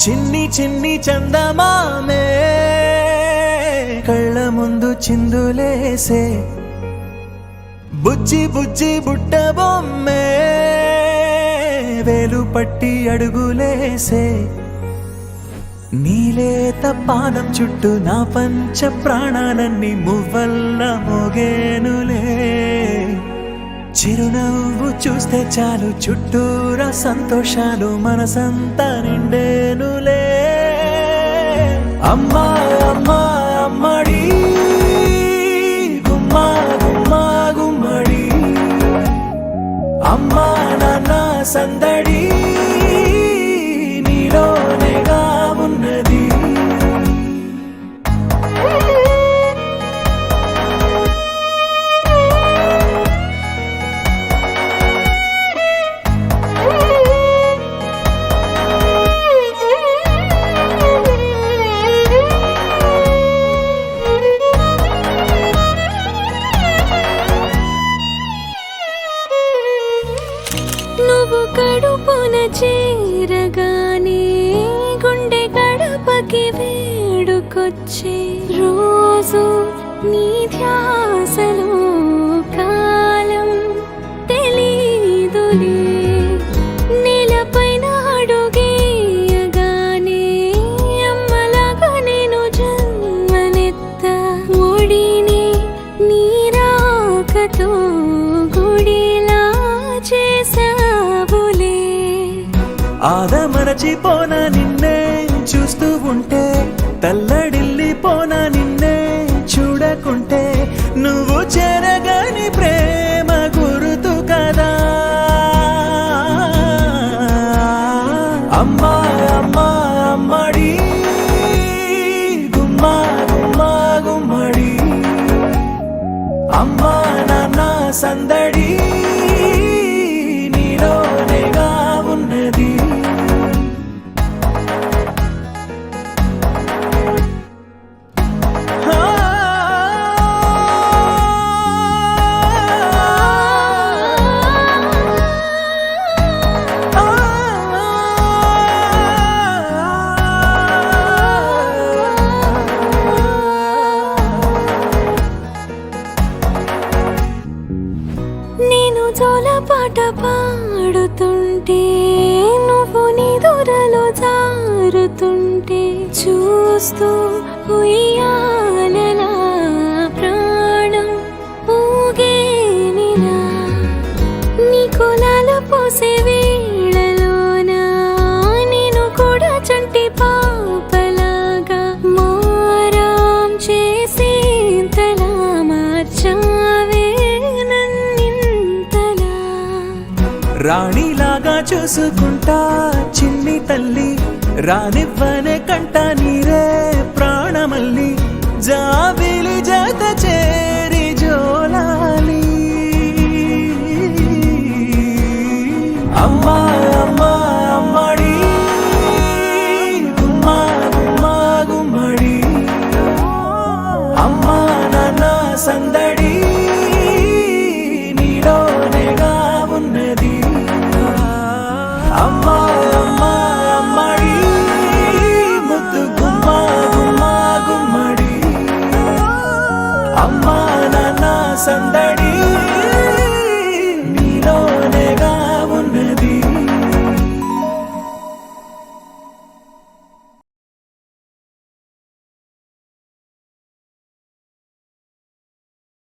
చిన్ని చిన్ని చందమామే కళ్ళ ముందు చిందులేసే బుజ్జి బుజ్జి బుట్ట బొమ్మే వేలు పట్టి అడుగులేసే నీలేత పాదం చుట్టూ నా పంచ ప్రాణాలన్నీ మువ్వల్ల మోగేనులే చిరునవ్వు చూస్తే చాలు చుట్టూరా సంతోషాలు మనసంతా నిండేనులే అమ్మా అమ్మా అమ్మడి గుమ్మా గుమ్మా గుమ్మడి అమ్మా నాన్న సందడి నీలోనేగా ఉన్నది నువ్వు కడుపున చేరగానే గుండె గడపకి వేడుకొచ్చే రోజు నీ ధ్యాసలో కాలం తెలీదులే నేలపైన అడుగేయగానే అమ్మలాగా నేను జన్మనెత్త ఒడిని నీ రాకతో గుడిలా చేసావులే ఆదమరచిపోనా నిన్నే చూస్తూ ఉంటే తల్లడిల్లిపోనా నిన్నే చూడకుంటే నువ్వు చెరగని ప్రేమ గురుతు కదా అమ్మా అమ్మా అమ్మడి గుమ్మా గుమ్మా గుమ్మడి అమ్మా నాన్న సందడి నీలోనేగా ఉన్నది నేను జోలపాట పాడుతుంటే నువ్వు నిదురలో జారుతుంటే చూస్తూ ఉయ్యాలలా ప్రాణం ఊగేనిలా నీ కులాల పోసే వేళలోన నేను కూడా చంటి పాపలాగా మారాం చేసేంతలా మార్చావే రాణిలాగా చూసుకుంటా చిన్ని తల్లి రానివ్వనే కంట నీరే ప్రాణమల్లి